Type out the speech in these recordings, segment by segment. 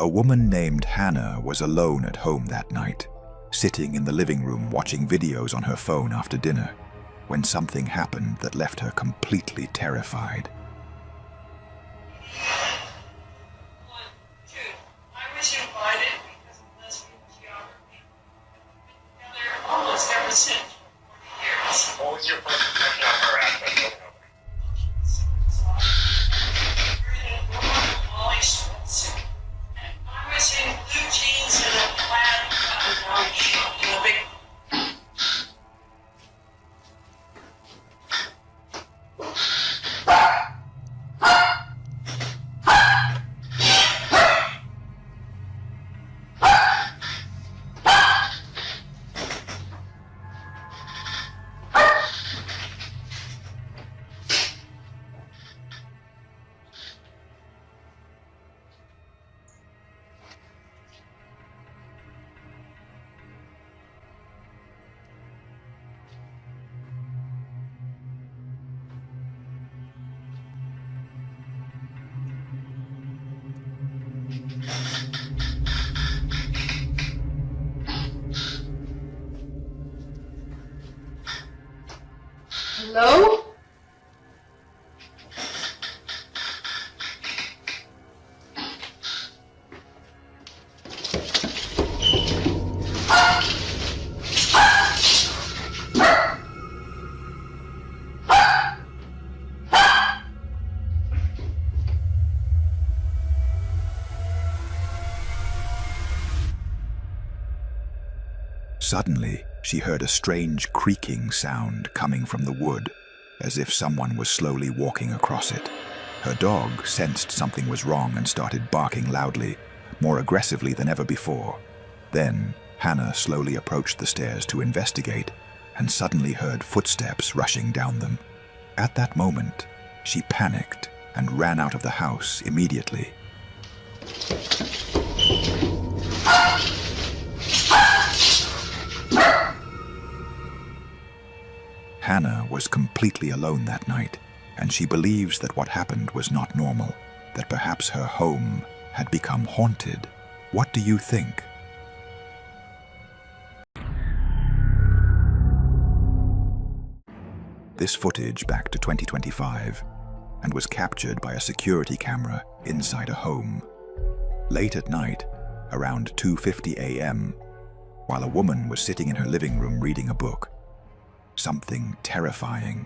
A woman named Hannah was alone at home that night, sitting in the living room watching videos on her phone after dinner, when something happened that left her completely terrified. I was invited because of lesbian geography. We've been together almost ever since for 40 years. What was your first impression of her aspect? I was in blue jeans and a plaid button-down shirt and a big Hello? Suddenly, she heard a strange creaking sound coming from the wood, as if someone was slowly walking across it. Her dog sensed something was wrong and started barking loudly, more aggressively than ever before. Then, Hannah slowly approached the stairs to investigate and suddenly heard footsteps rushing down them. At that moment, she panicked and ran out of the house immediately. Hannah was completely alone that night, and she believes that what happened was not normal, that perhaps her home had become haunted. What do you think? This footage back to 2025 and was captured by a security camera inside a home. Late at night, around 2:50 a.m., while a woman was sitting in her living room reading a book, something terrifying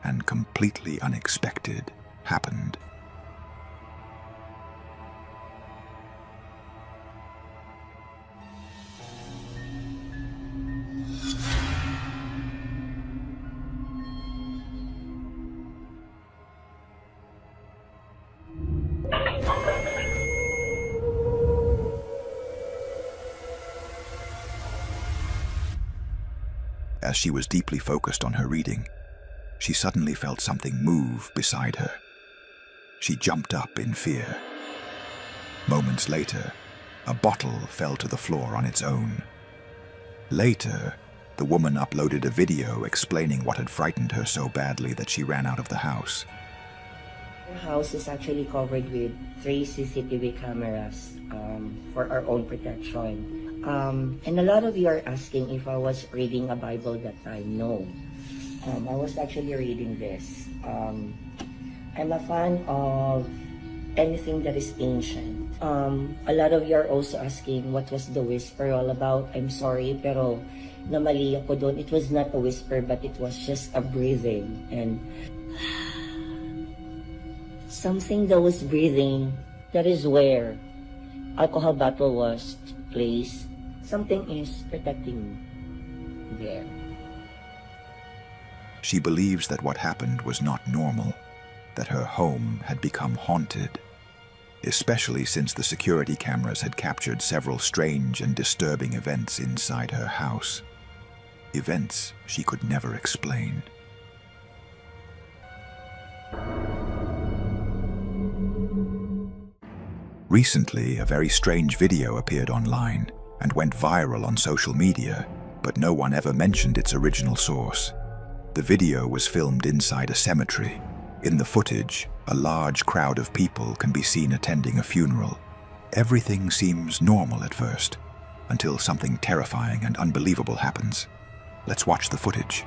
and completely unexpected happened. As she was deeply focused on her reading, she suddenly felt something move beside her. She jumped up in fear. Moments later, a bottle fell to the floor on its own. Later, the woman uploaded a video explaining what had frightened her so badly that she ran out of the house. Our house is actually covered with 3 CCTV cameras for our own protection. And a lot of you are asking if I was reading a Bible that time. No. I was actually reading this. I'm a fan of anything that is ancient. A lot of you are also asking what was the whisper all about. I'm sorry, pero namali ako doon. It was not a whisper, but it was just a breathing. And something that was breathing, that is where alcohol bottle was placed. Something is protecting me there. She believes that what happened was not normal, that her home had become haunted, especially since the security cameras had captured several strange and disturbing events inside her house. Events she could never explain. Recently, a very strange video appeared online and went viral on social media, but no one ever mentioned its original source. The video was filmed inside a cemetery. In the footage, a large crowd of people can be seen attending a funeral. Everything seems normal at first, until something terrifying and unbelievable happens. Let's watch the footage.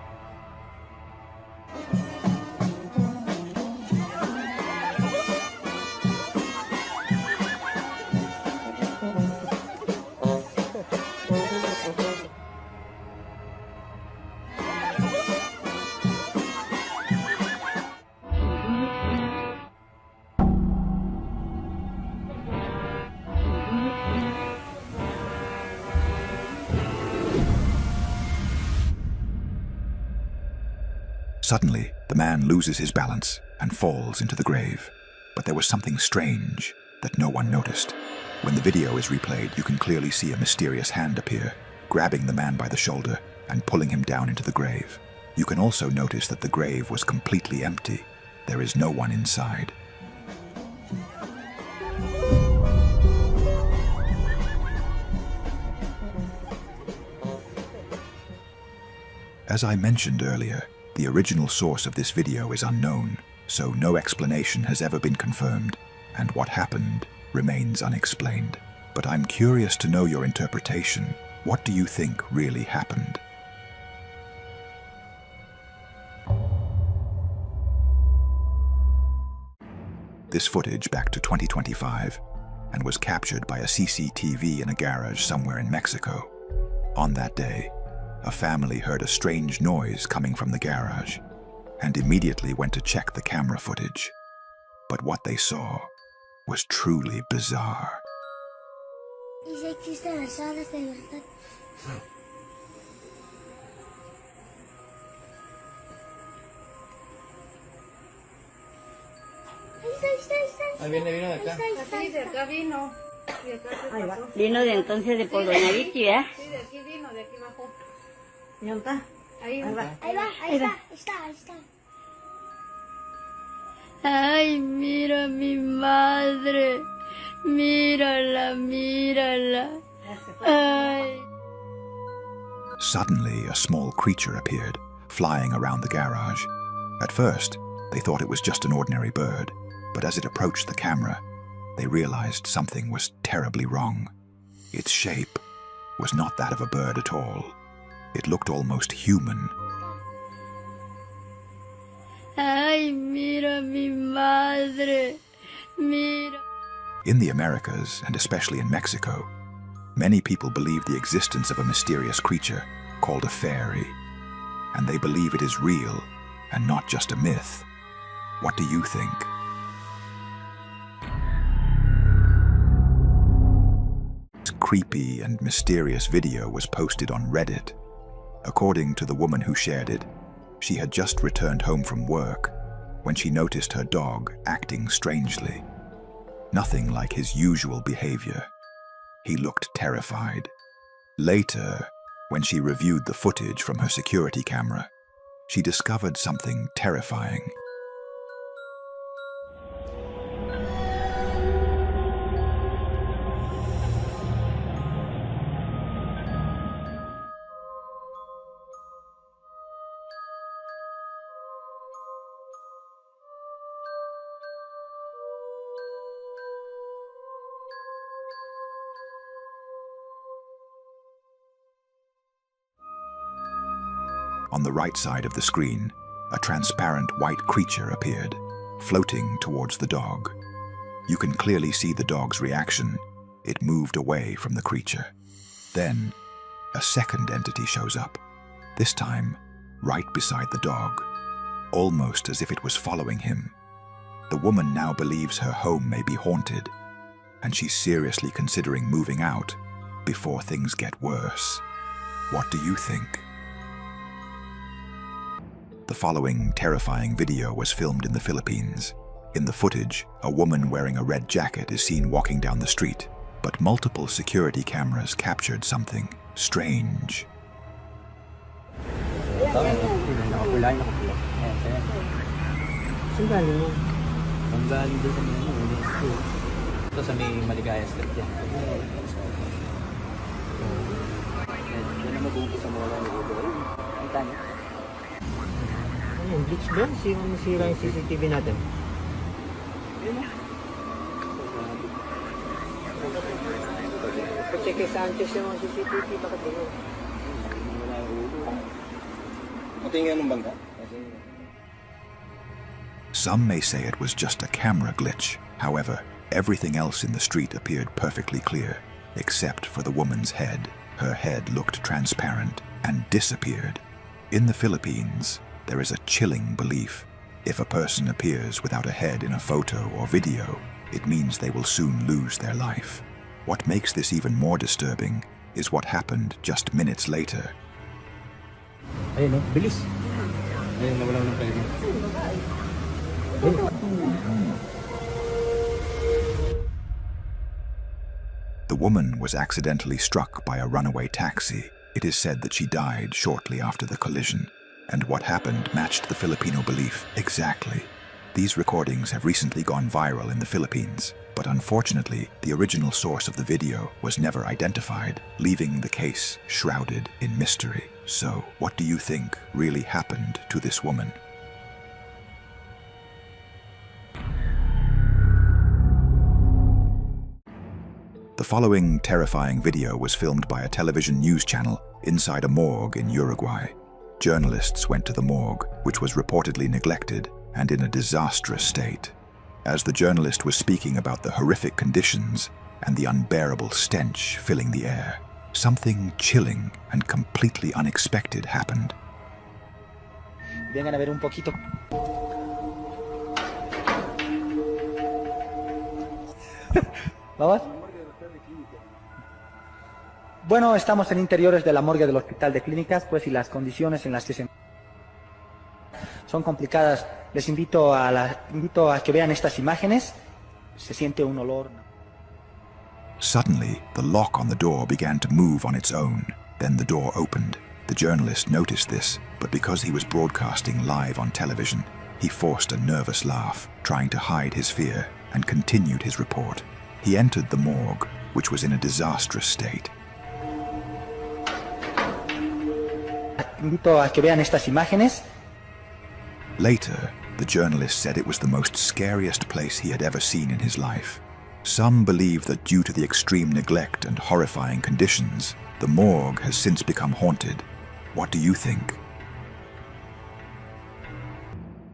Suddenly, the man loses his balance and falls into the grave. But there was something strange that no one noticed. When the video is replayed, you can clearly see a mysterious hand appear, grabbing the man by the shoulder and pulling him down into the grave. You can also notice that the grave was completely empty. There is no one inside. As I mentioned earlier, the original source of this video is unknown, so no explanation has ever been confirmed, and what happened remains unexplained. But I'm curious to know your interpretation. What do you think really happened? This footage back to 2025 and was captured by a CCTV in a garage somewhere in Mexico. On that day, a family heard a strange noise coming from the garage and immediately went to check the camera footage. But what they saw was truly bizarre. Vino de entonces de por Doña Vicky, ¿eh? Sí, de aquí vino, de aquí bajó. ¿Dónde está? Ahí va. Ahí está. Ay, mira mi madre. Mírala. Ay. Suddenly, a small creature appeared, flying around the garage. At first, they thought it was just an ordinary bird, but as it approached the camera, they realized something was terribly wrong. Its shape was not that of a bird at all. It looked almost human. Ay, mira mi madre. Mira. In the Americas, and especially in Mexico, many people believe the existence of a mysterious creature called a fairy, and they believe it is real and not just a myth. What do you think? This creepy and mysterious video was posted on Reddit. According to the woman who shared it, she had just returned home from work when she noticed her dog acting strangely. Nothing like his usual behavior. He looked terrified. Later, when she reviewed the footage from her security camera, she discovered something terrifying. On the right side of the screen, a transparent white creature appeared, floating towards the dog. You can clearly see the dog's reaction. It moved away from the creature. Then, a second entity shows up, this time right beside the dog, almost as if it was following him. The woman now believes her home may be haunted, and she's seriously considering moving out before things get worse. What do you think? The following terrifying video was filmed in the Philippines. In the footage, a woman wearing a red jacket is seen walking down the street, but multiple security cameras captured something strange. Ito sa may Maligaya Street yan. Yan ang mabuti sa mga ang tanya. Ayun, glitch doon. Sira yung CCTV natin. Si kay Sanchez yung CCTV, bakit ganun? Wala yung ulo. Pati nga nung bangka. Kasi... Some may say it was just a camera glitch. However, everything else in the street appeared perfectly clear, except for the woman's head. Her head looked transparent and disappeared. In the Philippines, there is a chilling belief. If a person appears without a head in a photo or video, it means they will soon lose their life. What makes this even more disturbing is what happened just minutes later. Ayun, no? Bilis. Ayun, nawala ng pwede. The woman was accidentally struck by a runaway taxi. It is said that she died shortly after the collision, and what happened matched the Filipino belief exactly. These recordings have recently gone viral in the Philippines, but unfortunately, the original source of the video was never identified, leaving the case shrouded in mystery. So, what do you think really happened to this woman? The following terrifying video was filmed by a television news channel inside a morgue in Uruguay. Journalists went to the morgue, which was reportedly neglected and in a disastrous state. As the journalist was speaking about the horrific conditions and the unbearable stench filling the air, something chilling and completely unexpected happened. Vengan a ver un poquito. ¿Vamos? Bueno, estamos en interiores de la morgue del Hospital de Clínicas, pues y las condiciones en las que se son complicadas. Les invito a que vean estas imágenes. Se siente un olor. Suddenly, the lock on the door began to move on its own. Then the door opened. The journalist noticed this, but because he was broadcasting live on television, he forced a nervous laugh, trying to hide his fear, and continued his report. He entered the morgue, which was in a disastrous state. Invito a que vean estas imágenes. Later, the journalist said it was the most scariest place he had ever seen in his life. Some believe that due to the extreme neglect and horrifying conditions, the morgue has since become haunted. What do you think?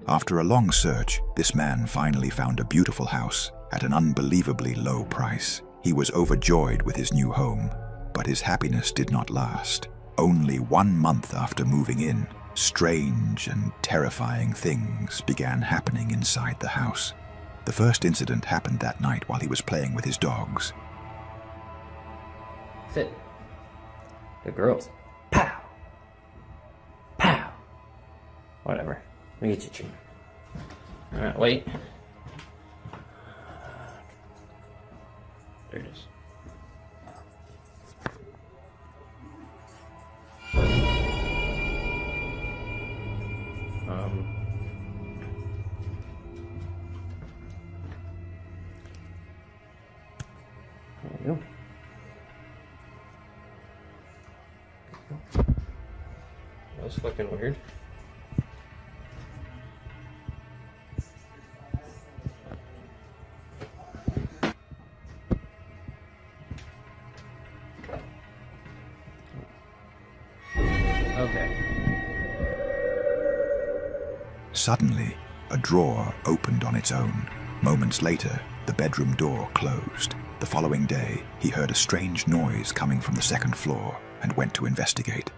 After a long search, this man finally found a beautiful house at an unbelievably low price. He was overjoyed with his new home, but his happiness did not last. Only 1 month after moving in, strange and terrifying things began happening inside the house. The first incident happened that night while he was playing with his dogs. Sit. Good girls. Pow! Pow! Whatever. Let me get you a treat. Alright, wait. There it is. There you go. That was fucking weird. Okay. Suddenly, a drawer opened on its own. Moments later, the bedroom door closed. The following day, he heard a strange noise coming from the second floor and went to investigate.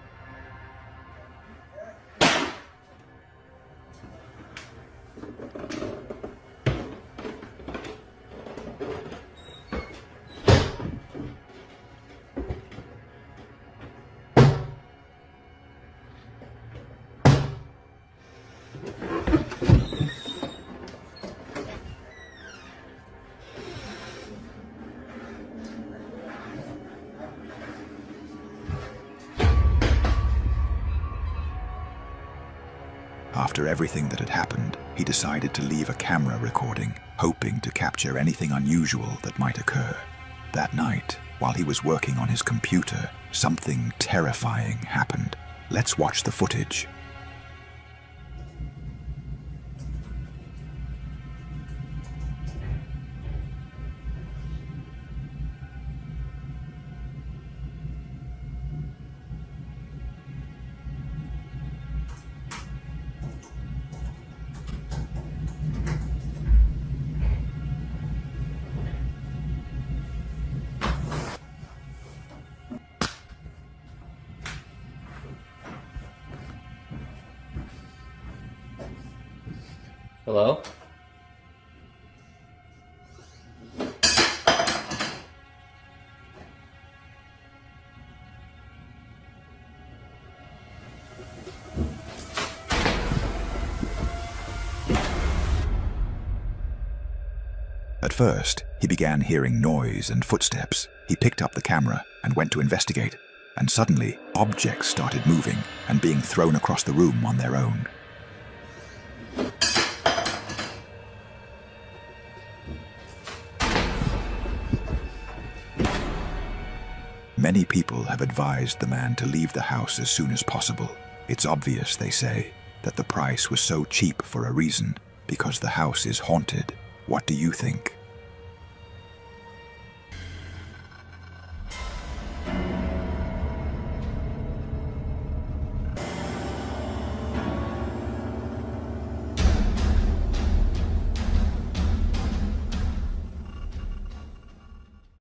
After everything that had happened, he decided to leave a camera recording, hoping to capture anything unusual that might occur. That night, while he was working on his computer, something terrifying happened. Let's watch the footage. Hello? At first, he began hearing noise and footsteps. He picked up the camera and went to investigate, and suddenly, objects started moving and being thrown across the room on their own. Many people have advised the man to leave the house as soon as possible. It's obvious, they say, that the price was so cheap for a reason, because the house is haunted. What do you think?